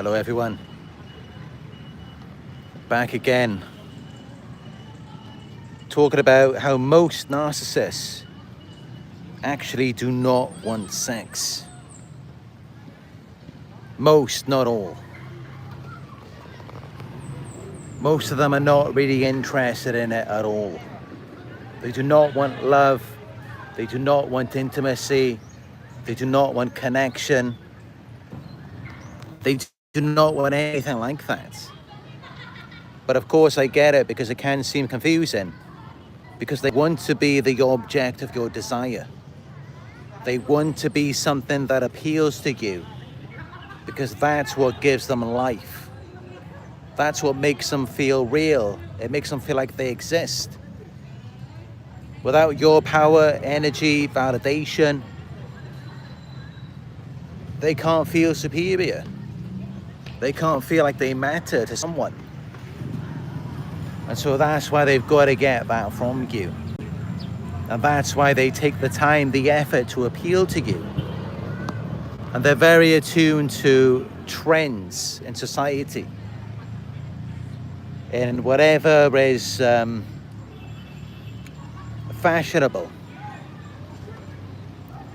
Hello everyone, back again, talking about how most narcissists actually do not want sex. Most, not all. Most of them are not really interested in it at all. They do not want love, they do not want intimacy, they do not want connection, they do not want anything like that. But of course I get it, because it can seem confusing, because they want to be the object of your desire. They want to be something that appeals to you, because that's what gives them life. That's what makes them feel real. It makes them feel like they exist. Without your power, energy, validation, they can't feel superior. They can't feel like they matter to someone. And so that's why they've got to get that from you. And that's why they take the time, the effort to appeal to you. And they're very attuned to trends in society. In whatever is fashionable.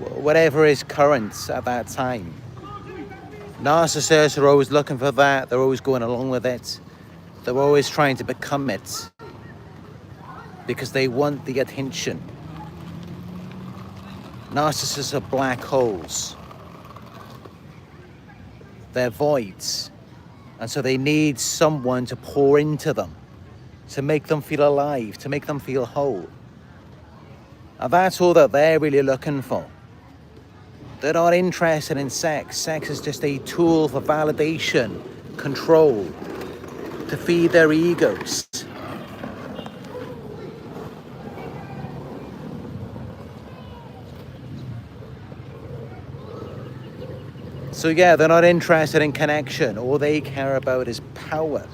Whatever is current at that time. Narcissists are always looking for that. They're always going along with it. They're always trying to become it, because they want the attention. Narcissists are black holes. They're voids. And so they need someone to pour into them, to make them feel alive, to make them feel whole. And that's all that they're really looking for. They're not interested in sex. Sex is just a tool for validation, control, to feed their egos. So yeah, they're not interested in connection. All they care about is power.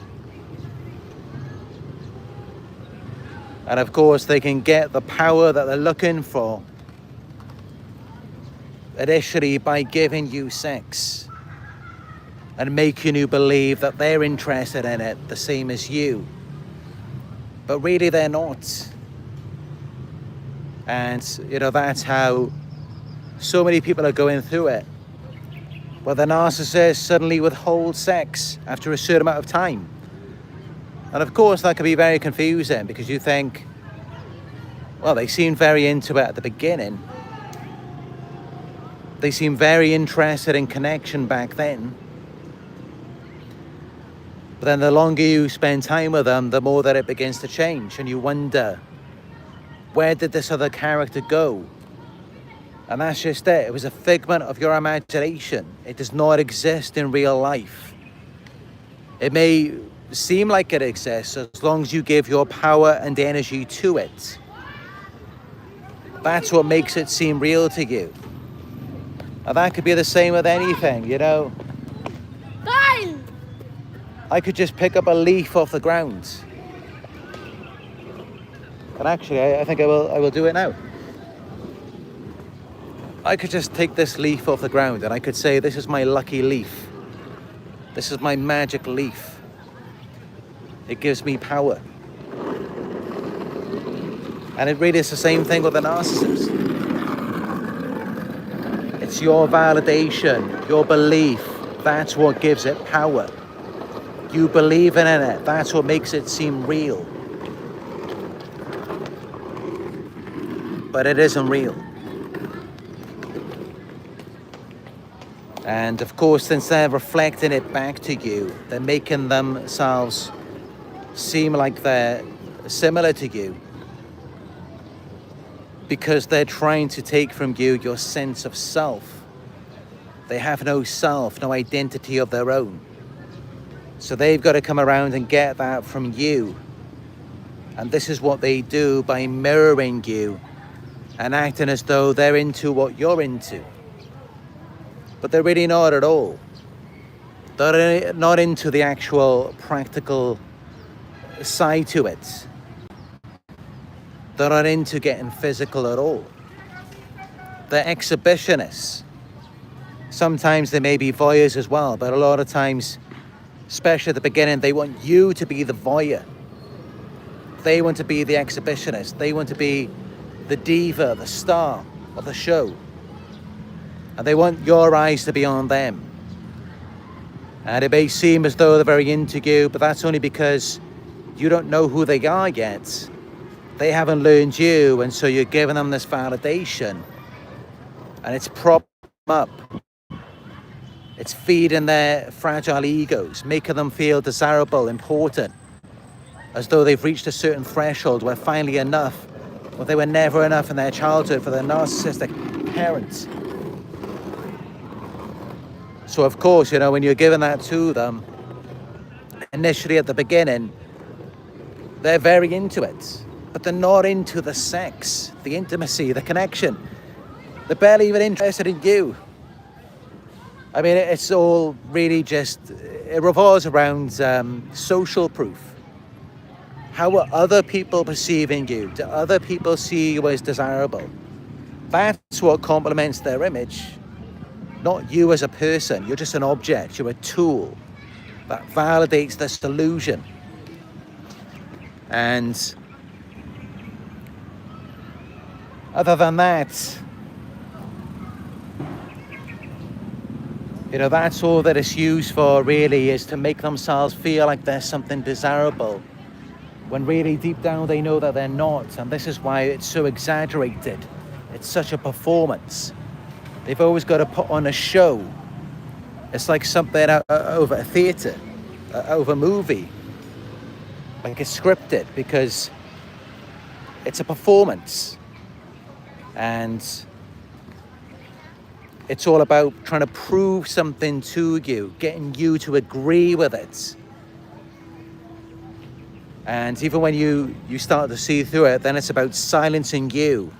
And of course, they can get the power that they're looking for initially by giving you sex and making you believe that they're interested in it the same as you. But really they're not. And that's how so many people are going through it. Well, the narcissist suddenly withholds sex after a certain amount of time. And of course that can be very confusing, because you think, well, they seemed very into it at the beginning. They seemed very interested in connection back then. But then the longer you spend time with them, the more that it begins to change. And you wonder, where did this other character go? And that's just it. It was a figment of your imagination. It does not exist in real life. It may seem like it exists as long as you give your power and energy to it. That's what makes it seem real to you. And that could be the same with anything, Fine. I could just pick up a leaf off the ground. And actually, I think I will do it now. I could just take this leaf off the ground and I could say, this is my lucky leaf. This is my magic leaf. It gives me power. And it really is the same thing with the narcissist. It's your validation, your belief. That's what gives it power. You believe in it. That's what makes it seem real. But it isn't real. And of course, since they're reflecting it back to you, they're making themselves seem like they're similar to you, because they're trying to take from you your sense of self. They have no self, no identity of their own. So they've got to come around and get that from you. And this is what they do by mirroring you and acting as though they're into what you're into. But they're really not at all. They're not into the actual practical side to it. They're not into getting physical at all. They're exhibitionists. Sometimes they may be voyeurs as well, but a lot of times, especially at the beginning, they want you to be the voyeur. They want to be the exhibitionist. They want to be the diva, the star of the show. And they want your eyes to be on them. And it may seem as though they're very into you, but that's only because you don't know who they are yet. They haven't learned you, and so you're giving them this validation. And it's propping them up. It's feeding their fragile egos, making them feel desirable, important, as though they've reached a certain threshold where finally enough, but they were never enough in their childhood for their narcissistic parents. So of course, you know, when you're giving that to them, initially at the beginning, they're very into it, but they're not into the sex, the intimacy, the connection. They're barely even interested in you. I mean, it's all really just, it revolves around social proof. How are other people perceiving you? Do other people see you as desirable? That's what complements their image. Not you as a person. You're just an object. You're a tool that validates this delusion. And other than that, you know, that's all that it's used for, really, is to make themselves feel like there's something desirable, when really deep down they know that they're not. And this is why it's so exaggerated. It's such a performance. They've always got to put on a show. It's like something over a theatre, over a movie. Like it's scripted, because it's a performance. And it's all about trying to prove something to you, getting you to agree with it. And even when you start to see through it, then it's about silencing you,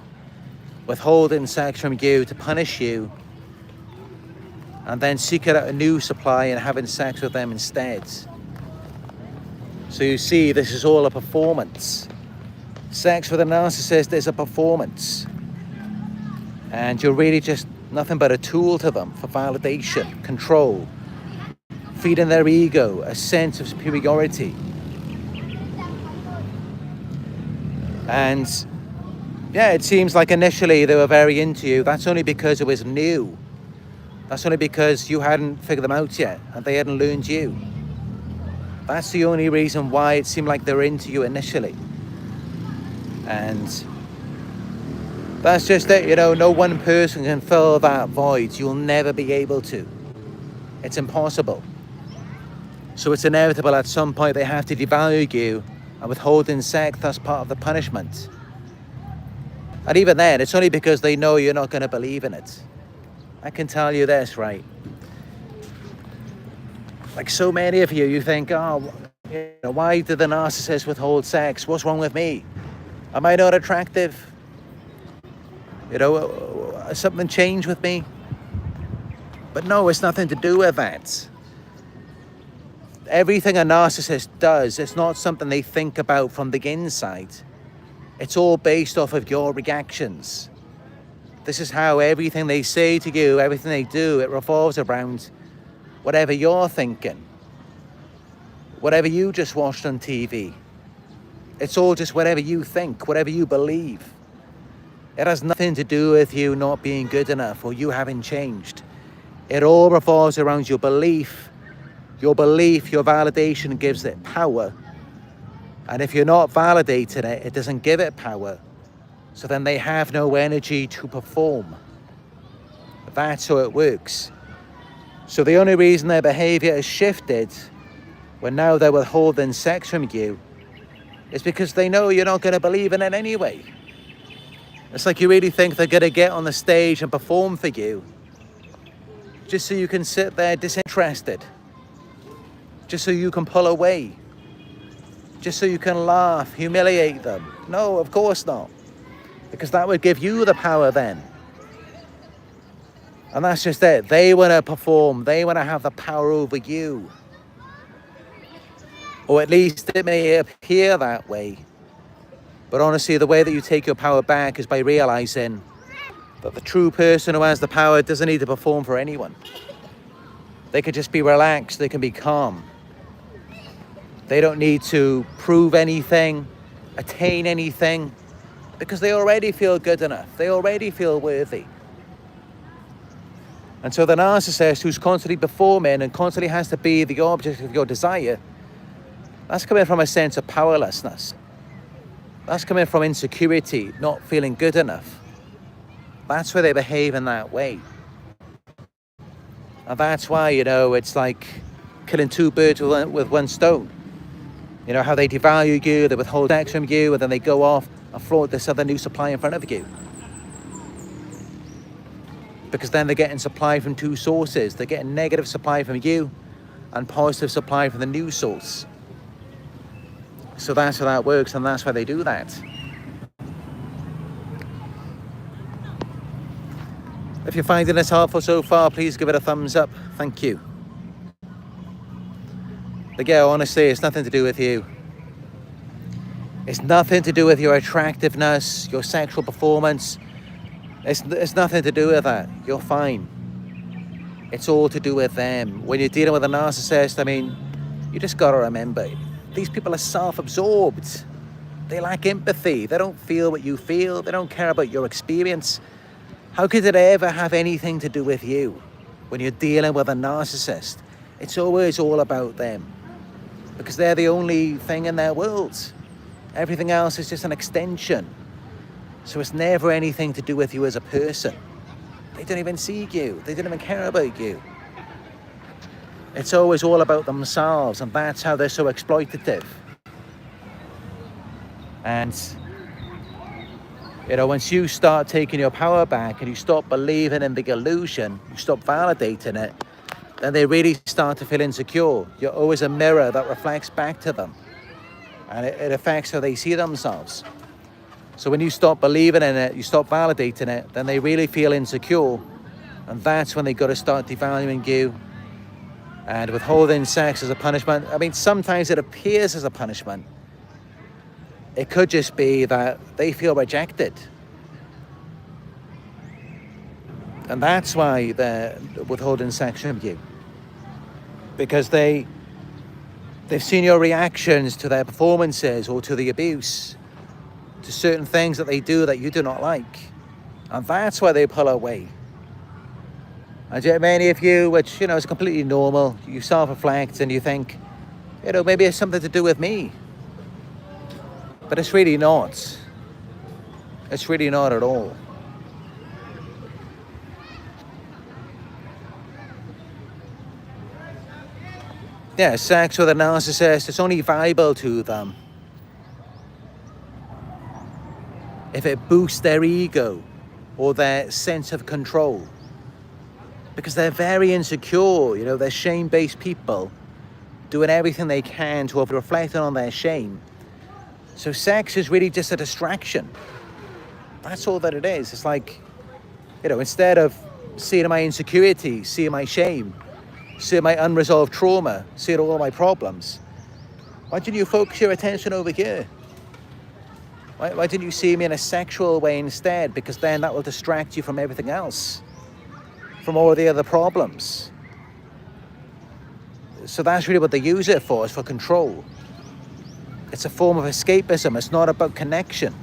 withholding sex from you to punish you, and then seeking out a new supply and having sex with them instead. So you see, this is all a performance. Sex with a narcissist is a performance. And you're really just nothing but a tool to them for validation, control, feeding their ego a sense of superiority. And yeah, it seems like initially they were very into you. That's only because it was new. That's only because you hadn't figured them out yet and they hadn't learned you. That's the only reason why it seemed like they were into you initially. And that's just it, you know, no one person can fill that void. You'll never be able to. It's impossible. So it's inevitable at some point they have to devalue you, and withholding sex, that's part of the punishment. And even then, it's only because they know you're not going to believe in it. I can tell you this, right? Like so many of you, you think, oh, you know, why did the narcissist withhold sex? What's wrong with me? Am I not attractive? You know, has something changed with me? But no, it's nothing to do with that. Everything a narcissist does, it's not something they think about from the inside. It's all based off of your reactions. This is how everything they say to you, everything they do, it revolves around whatever you're thinking, whatever you just watched on TV. It's all just whatever you think, whatever you believe. It has nothing to do with you not being good enough or you having changed. It all revolves around your belief. Your belief, your validation gives it power. And if you're not validating it, it doesn't give it power. So then they have no energy to perform. That's how it works. So the only reason their behavior has shifted, when now they're withholding sex from you, is because they know you're not going to believe in it anyway. It's like you really think they're going to get on the stage and perform for you, just so you can sit there disinterested, just so you can pull away, just so you can laugh, humiliate them. No, of course not. Because that would give you the power then. And that's just it. They want to perform. They want to have the power over you. Or at least it may appear that way. But honestly, the way that you take your power back is by realizing That the true person who has the power doesn't need to perform for anyone. They could just be relaxed, they can be calm. They don't need to prove anything, attain anything, because they already feel good enough. They already feel worthy. And so the narcissist who's constantly performing and constantly has to be the object of your desire, that's coming from a sense of powerlessness. That's coming from insecurity, not feeling good enough. That's why they behave in that way. And that's why, it's like killing two birds with one stone. How they devalue you, they withhold sex from you, and then they go off and flaunt this other new supply in front of you. Because then they're getting supply from two sources. They're getting negative supply from you and positive supply from the new source. So that's how that works, and that's why they do that. If you're finding this helpful so far, please give it a thumbs up. Thank you. But yeah, honestly, it's nothing to do with you. It's nothing to do with your attractiveness, your sexual performance. It's nothing to do with that. You're fine. It's all to do with them. When you're dealing with a narcissist, you just got to remember, these people are self-absorbed. They lack empathy. They don't feel what you feel. They don't care about your experience. How could it ever have anything to do with you when you're dealing with a narcissist? It's always all about them because they're the only thing in their world. Everything else is just an extension. So it's never anything to do with you as a person. They don't even see you. They don't even care about you. It's always all about themselves, and that's how they're so exploitative. And once you start taking your power back and you stop believing in the illusion, you stop validating it, then they really start to feel insecure. You're always a mirror that reflects back to them. And it affects how they see themselves. So when you stop believing in it, you stop validating it, then they really feel insecure. And that's when they got to start devaluing you and withholding sex as a punishment. Sometimes it appears as a punishment. It could just be that they feel rejected. And that's why they're withholding sex from you. Because they've seen your reactions to their performances or to the abuse, to certain things that they do that you do not like. And that's why they pull away. And yet many of you, which, is completely normal, you self-reflect and you think, maybe it's something to do with me. But it's really not. It's really not at all. Yeah, sex with a narcissist, it's only valuable to them if it boosts their ego or their sense of control. Because they're very insecure, they're shame-based people doing everything they can to reflect on their shame. So sex is really just a distraction. That's all that it is. It's like, instead of seeing my insecurity, seeing my shame, seeing my unresolved trauma, seeing all my problems, why didn't you focus your attention over here? Why didn't you see me in a sexual way instead? Because then that will distract you from everything else, from all the other problems. So that's really what they use it for, is for control. It's a form of escapism. It's not about connection.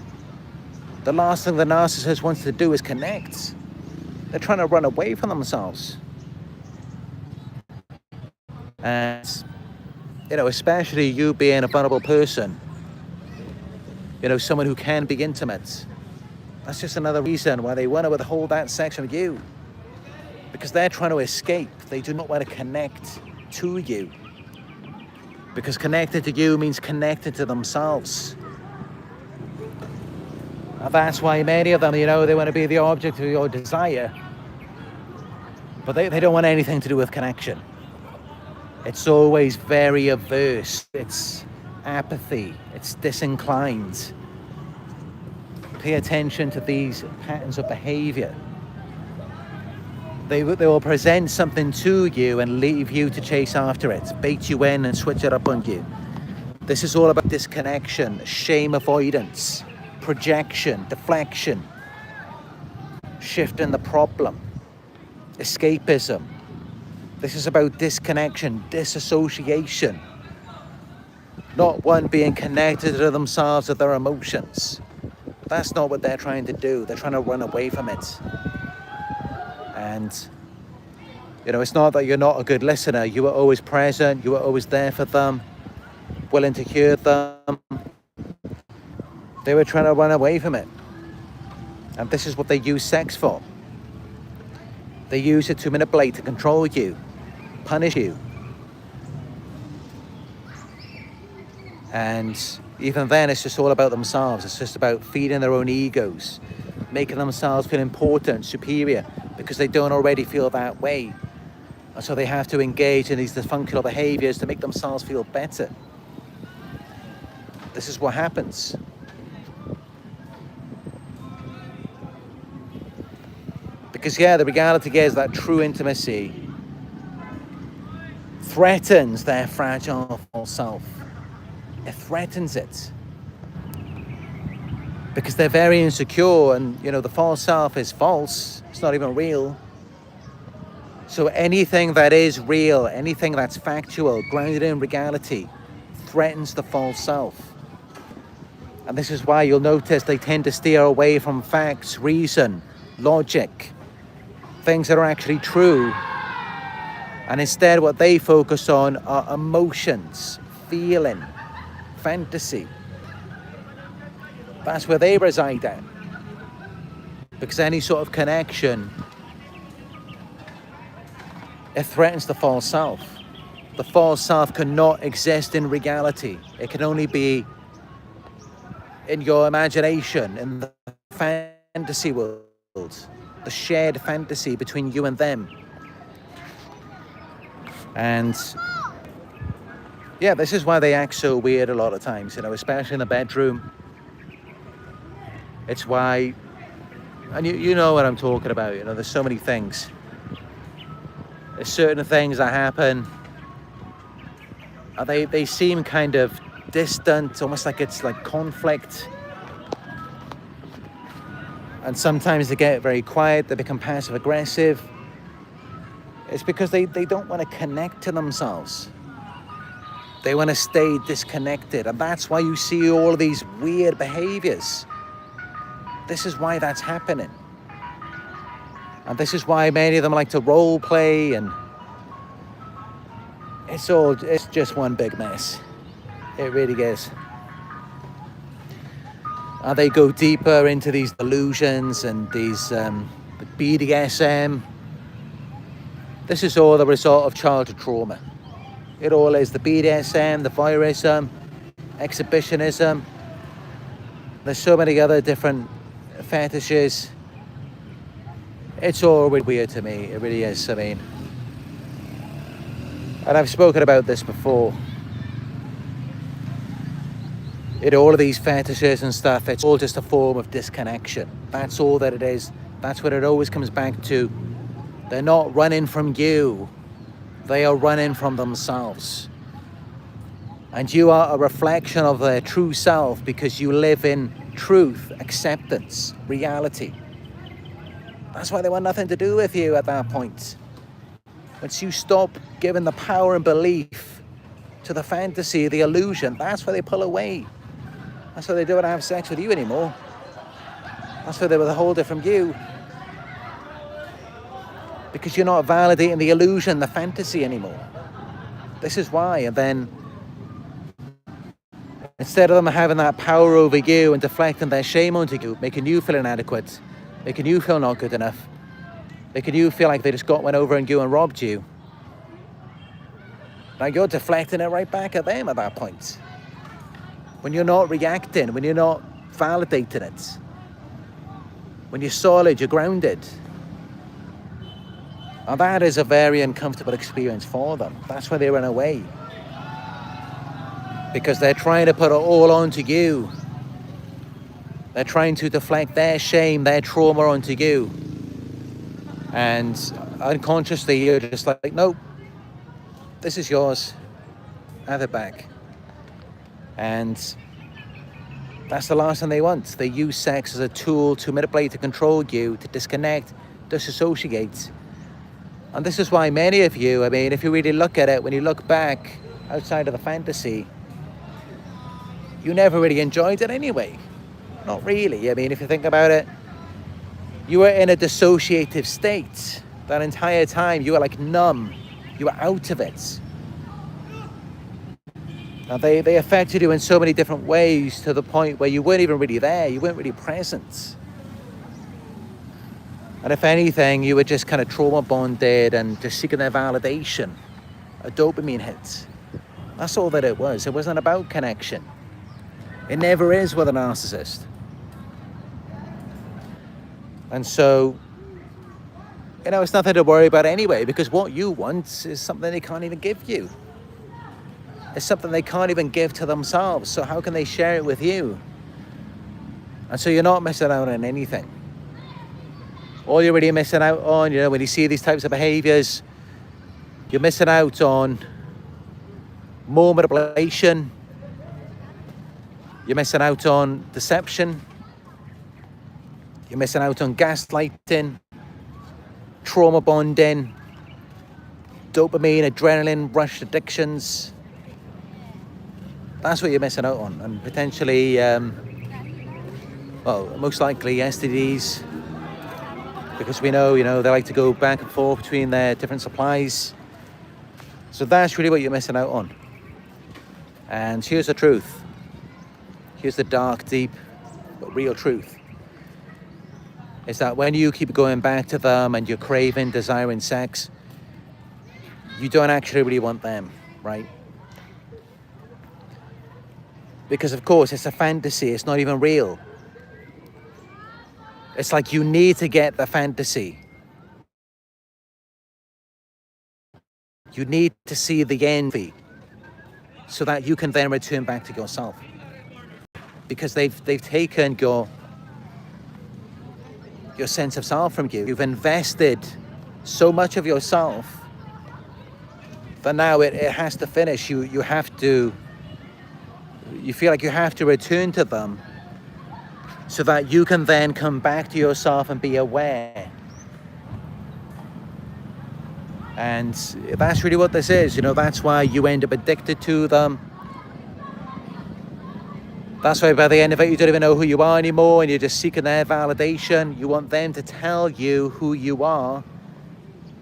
The last thing the narcissist wants to do is connect. They're trying to run away from themselves. And, especially you being a vulnerable person, someone who can be intimate. That's just another reason why they want to withhold that sex from you. Because they're trying to escape. They do not want to connect to you. Because connected to you means connected to themselves. And that's why many of them, they want to be the object of your desire. But they don't want anything to do with connection. It's always very averse. It's apathy. It's disinclined. Pay attention to these patterns of behavior. They will present something to you and leave you to chase after it, bait you in and switch it up on you. This is all about disconnection, shame avoidance, projection, deflection. shifting the problem, escapism. This is about disconnection, disassociation. Not one being connected to themselves or their emotions. That's not what they're trying to do. They're trying to run away from it. And, you know, it's not that you're not a good listener. You were always present. You were always there for them, willing to hear them. They were trying to run away from it. And this is what they use sex for. They use it to manipulate, to control you, punish you. And even then, it's just all about themselves. It's just about feeding their own egos, making themselves feel important, superior, because they don't already feel that way. And so they have to engage in these dysfunctional behaviors to make themselves feel better. This is what happens. Because, yeah, the reality is that true intimacy threatens their fragile false self. It threatens it. Because they're very insecure, and, you know, the false self is false. It's not even real. So anything that is real, anything that's factual, grounded in reality, threatens the false self. And this is why you'll notice they tend to steer away from facts, reason, logic, things that are actually true. And instead what they focus on are emotions, feeling, fantasy. That's where they reside at. Because any sort of connection, it threatens the false self. The false self cannot exist in reality. It can only be in your imagination, in the fantasy world, the shared fantasy between you and them. And yeah, this is why they act so weird a lot of times, you know, especially in the bedroom. It's why, and you know what I'm talking about, you know, there's so many things. There's certain things that happen, and they seem kind of distant, almost like it's like conflict. And sometimes they get very quiet, they become passive aggressive. It's because they don't want to connect to themselves. They want to stay disconnected, and that's why you see all of these weird behaviors. This is why that's happening. And this is why many of them like to role play, and it's just one big mess. It really is. And they go deeper into these delusions and these BDSM. This is all the result of childhood trauma. It all is the BDSM, the voyeurism, exhibitionism. There's so many other different fetishes. It's all really weird to me. It really is. I mean, and I've spoken about this before. All of these fetishes and stuff, it's all just a form of disconnection. That's all that it is. That's what it always comes back to. They're not running from you. They are running from themselves. And you are a reflection of their true self because you live in truth, acceptance, reality. That's why they want nothing to do with you at that point. Once you stop giving the power and belief to the fantasy, the illusion, that's why they pull away. That's why they don't want to have sex with you anymore. That's why they withhold it from you. Because you're not validating the illusion, the fantasy anymore. This is why. And then instead of them having that power over you and deflecting their shame onto you, making you feel inadequate, making you feel not good enough, making you feel like they just got one over on you and robbed you, now you're deflecting it right back at them at that point. When you're not reacting, when you're not validating it, when you're solid, you're grounded. And that is a very uncomfortable experience for them. That's why they run away. Because they're trying to put it all onto you. They're trying to deflect their shame, their trauma onto you. And unconsciously, you're just like, nope, this is yours. Have it back. And That's the last thing they want. They use sex as a tool to manipulate, to control you, to disconnect, disassociate. And this is why many of you, I mean, if you really look at it, when you look back outside of the fantasy, you never really enjoyed it anyway. Not really. I mean, if you think about it, you were in a dissociative state. That entire time, you were like numb. You were out of it. And they affected you in so many different ways to the point where you weren't even really there. You weren't really present. And if anything, you were just kind of trauma bonded and just seeking their validation, a dopamine hit. That's all that it was. It wasn't about connection. It never is with a narcissist. And so, you know, it's nothing to worry about anyway, because what you want is something they can't even give you. It's something they can't even give to themselves. So how can they share it with you? And so you're not missing out on anything. All you're really missing out on, you know, when you see these types of behaviors, you're missing out on more manipulation. You're missing out on deception. You're missing out on gaslighting, trauma bonding, dopamine, adrenaline, rush addictions. That's what you're missing out on. And potentially, well, most likely STDs, because we know, you know, they like to go back and forth between their different supplies. So that's really what you're missing out on. And here's the truth. Here's the dark, deep, but real truth. Is that when you keep going back to them and you're craving, desiring sex, you don't actually really want them, right? Because of course it's a fantasy, it's not even real. It's like you need to get the fantasy. You need to see the envy so that you can then return back to yourself. Because they've taken your sense of self from you. You've invested so much of yourself that now it has to finish. You feel like you have to return to them so that you can then come back to yourself and be aware. And that's really what this is. You know, that's why you end up addicted to them. That's why by the end of it, you don't even know who you are anymore and you're just seeking their validation. You want them to tell you who you are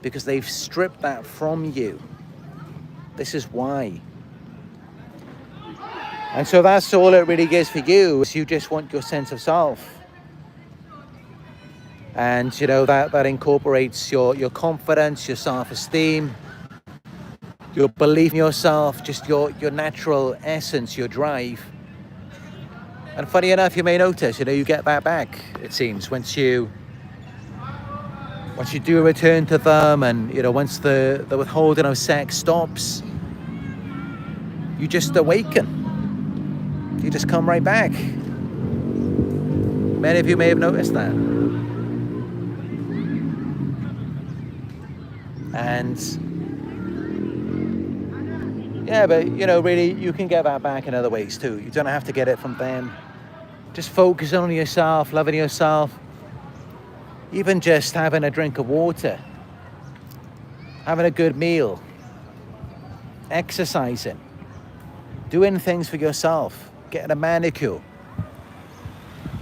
because they've stripped that from you. This is why. And so that's all it really is for you, is you just want your sense of self. And, you know, that incorporates your confidence, your self-esteem, your belief in yourself, just your natural essence, your drive. And funny enough, you may notice, you know, you get that back, it seems, once you do return to them, and, you know, once the withholding of sex stops, you just awaken. You just come right back. Many of you may have noticed that. And yeah, but, you know, really, you can get that back in other ways too. You don't have to get it from them. Just focus on yourself, loving yourself. Even just having a drink of water, having a good meal, exercising, doing things for yourself, getting a manicure.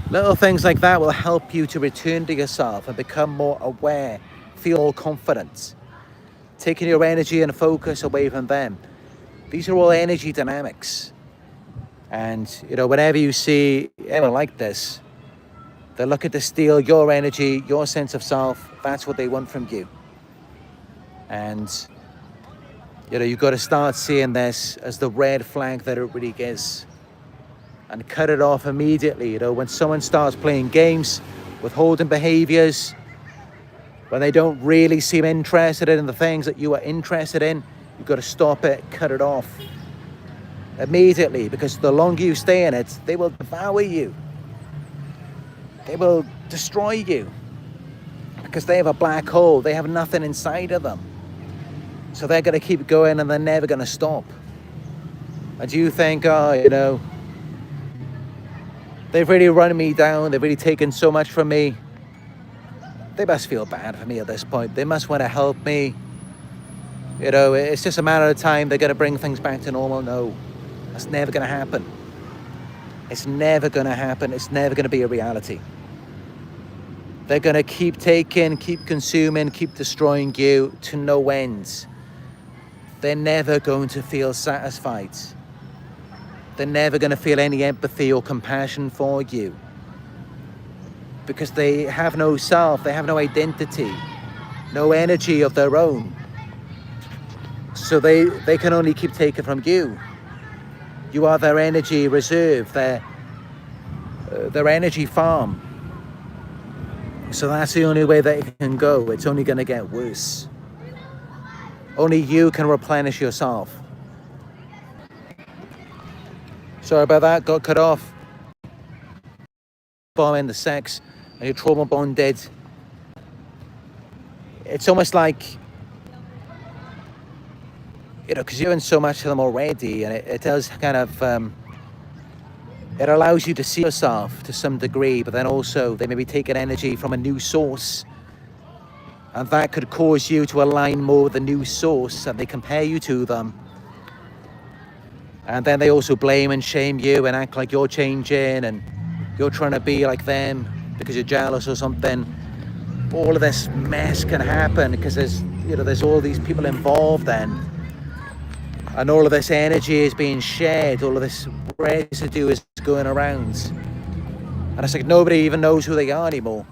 Little things like that will help you to return to yourself and become more aware, feel more confident, taking your energy and focus away from them. These are all energy dynamics. And, you know, whenever you see anyone like this, they're looking to steal your energy, your sense of self. That's what they want from you. And, you know, you've got to start seeing this as the red flag that it really is. And cut it off immediately. You know, when someone starts playing games, withholding behaviors, when they don't really seem interested in the things that you are interested in, you've got to stop it, cut it off immediately, because the longer you stay in it, they will devour you. They will destroy you because they have a black hole. They have nothing inside of them. So they're going to keep going and they're never going to stop. And you think, oh, you know, They've really run me down. They've really taken so much from me. They must feel bad for me at this point. They must want to help me. You know, it's just a matter of time. They're going to bring things back to normal. No, that's never going to happen. It's never going to happen. It's never going to be a reality. They're going to keep taking, keep consuming, keep destroying you to no end. They're never going to feel satisfied. They're never going to feel any empathy or compassion for you. Because they have no self, they have no identity, no energy of their own. So they can only keep taking from you. You are their energy reserve, their energy farm. So that's the only way that it can go. It's only going to get worse. Only you can replenish yourself. Sorry about that, got cut off. Bombing the sex, and you're trauma bonded. It's almost like, you know, because you're doing so much to them already, and it does kind of, it allows you to see yourself to some degree, but then also they may be taking energy from a new source, and that could cause you to align more with the new source, and they compare you to them. And then they also blame and shame you and act like you're changing and you're trying to be like them because you're jealous or something. All of this mess can happen because there's all these people involved then. And all of this energy is being shared, all of this residue is going around. And it's like nobody even knows who they are anymore.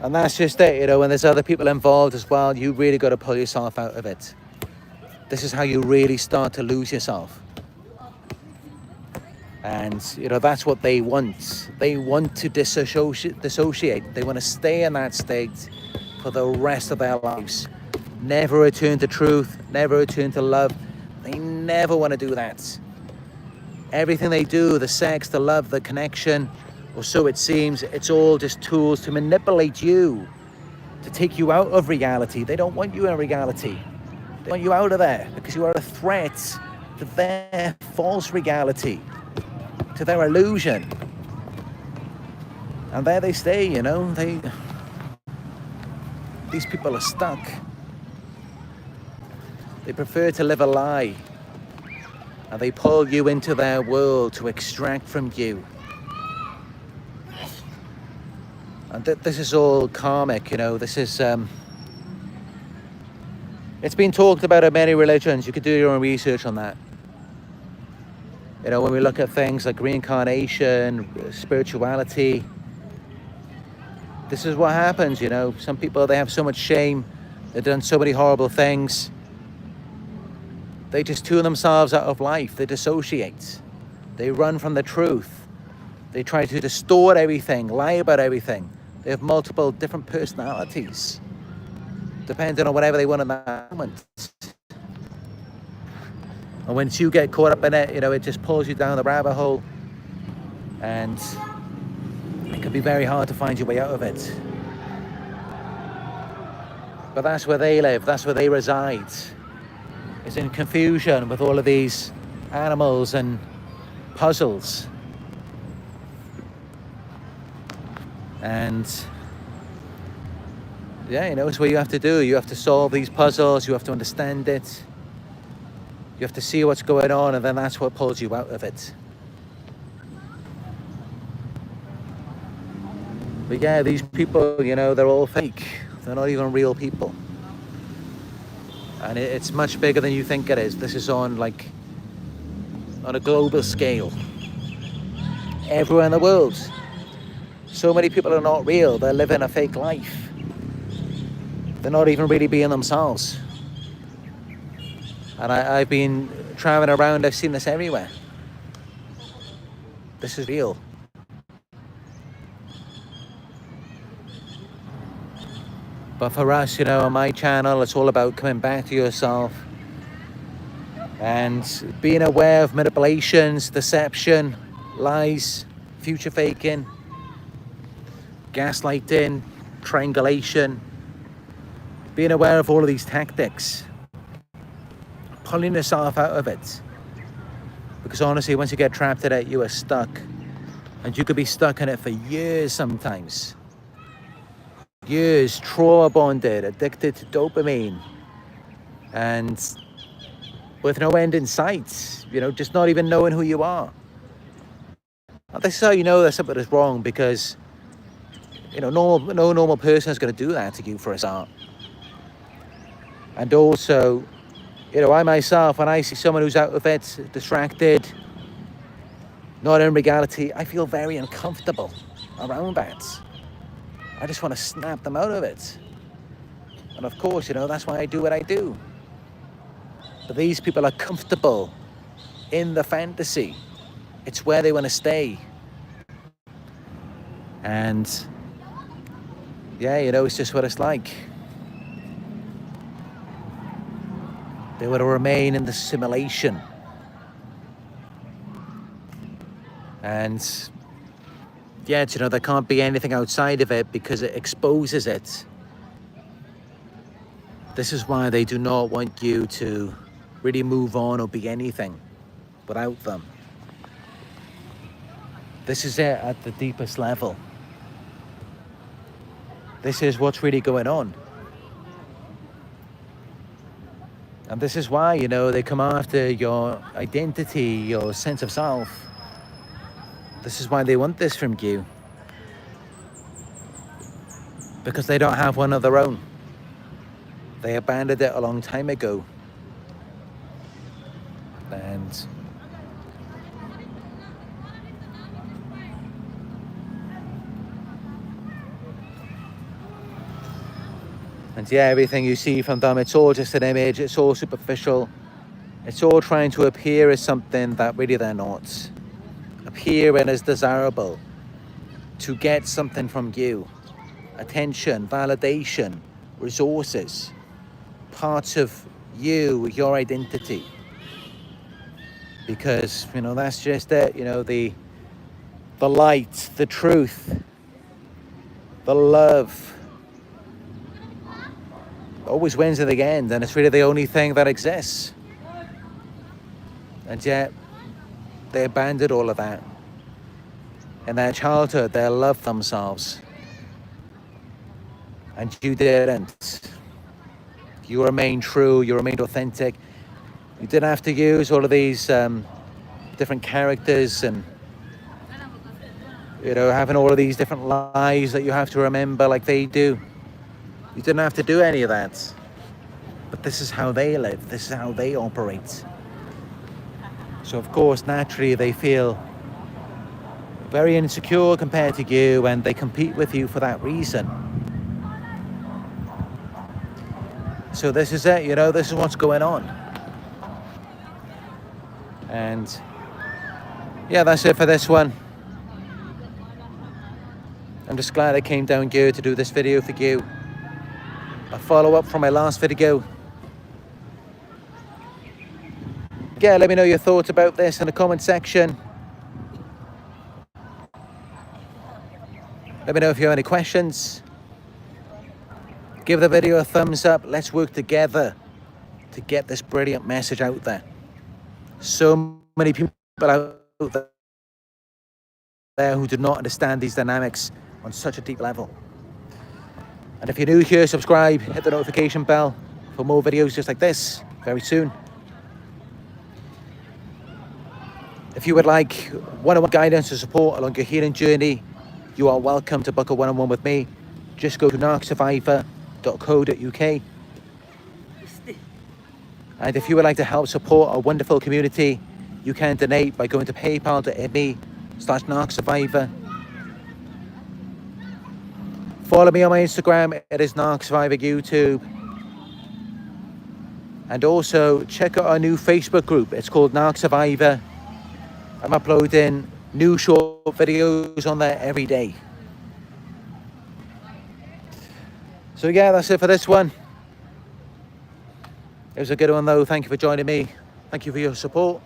And that's just it, you know, when there's other people involved as well, you really got to pull yourself out of it. This is how you really start to lose yourself. And, you know, that's what they want. They want to dissociate. They want to stay in that state for the rest of their lives. Never return to truth, never return to love. They never want to do that. Everything they do, the sex, the love, the connection, or so it seems, it's all just tools to manipulate you, to take you out of reality. They don't want you in reality. They want you out of there because you are a threat to their false reality, to their illusion. And there they stay, you know. These people are stuck. They prefer to live a lie. And they pull you into their world to extract from you. And this is all karmic, you know. This is... It's been talked about in many religions. You could do your own research on that. You know, when we look at things like reincarnation, spirituality, this is what happens, you know. Some people, they have so much shame. They've done so many horrible things. They just tune themselves out of life. They dissociate. They run from the truth. They try to distort everything, lie about everything. They have multiple different personalities, depending on whatever they want in that moment. And once you get caught up in it, you know, it just pulls you down the rabbit hole. And it can be very hard to find your way out of it. But that's where they live, that's where they reside. It's in confusion with all of these animals and puzzles. And yeah, you know, it's what you have to do. You have to solve these puzzles, you have to understand it. You have to see what's going on, and then that's what pulls you out of it. But yeah, these people, you know, they're all fake. They're not even real people. And it's much bigger than you think it is. This is on a global scale. Everywhere in the world. So many people are not real. They're living a fake life. They're not even really being themselves. And I've been traveling around, I've seen this everywhere. This is real. But for us, you know, on my channel, it's all about coming back to yourself and being aware of manipulations, deception, lies, future faking, gaslighting, triangulation. Being aware of all of these tactics, pulling yourself out of it. Because honestly, once you get trapped in it, you are stuck. And you could be stuck in it for years sometimes. Years, trauma bonded, addicted to dopamine. And with no end in sight, you know, just not even knowing who you are. And this is how you know that something is wrong, because, you know, no normal person is going to do that to you for a start. And also, you know, I myself, when I see someone who's out of it, distracted, not in reality, I feel very uncomfortable around that. I just want to snap them out of it. And of course, you know, that's why I do what I do. But these people are comfortable in the fantasy. It's where they want to stay. And yeah, you know, it's just what it's like. They want to remain in the simulation. And yet, you know, there can't be anything outside of it because it exposes it. This is why they do not want you to really move on or be anything without them. This is it at the deepest level. This is what's really going on. And this is why, you know, they come after your identity, your sense of self. This is why they want this from you. Because they don't have one of their own. They abandoned it a long time ago. And yeah, everything you see from them, it's all just an image, it's all superficial. It's all trying to appear as something that really they're not. Appearing as desirable to get something from you. Attention, validation, resources, parts of you, your identity. Because, you know, that's just it, you know, the light, the truth, the love always wins in the end, and it's really the only thing that exists. And yet, they abandoned all of that. In their childhood, they loved themselves. And you didn't. You remained true, you remained authentic. You didn't have to use all of these different characters and, you know, having all of these different lies that you have to remember like they do. You didn't have to do any of that. But this is how they live. This is how they operate. So, of course, naturally, they feel very insecure compared to you, and they compete with you for that reason. So this is it, you know, this is what's going on. And yeah, that's it for this one. I'm just glad I came down here to do this video for you. A follow-up from my last video. Yeah, let me know your thoughts about this in the comment section. Let me know if you have any questions. Give the video a thumbs up. Let's work together to get this brilliant message out there. So many people out there who do not understand these dynamics on such a deep level. And if you're new here, subscribe, hit the notification bell for more videos just like this very soon. If you would like one-on-one guidance or support along your healing journey, you are welcome to book a one-on-one with me. Just go to narcsurvivor.co.uk. And if you would like to help support our wonderful community, you can donate by going to paypal.me/narcsurvivor. Follow me on my Instagram, it is Narc Survivor YouTube. And also check out our new Facebook group, it's called Narc Survivor. I'm uploading new short videos on there every day. So yeah, that's it for this one. It was a good one though, thank you for joining me. Thank you for your support.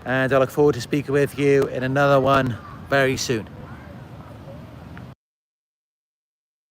And I look forward to speaking with you in another one very soon.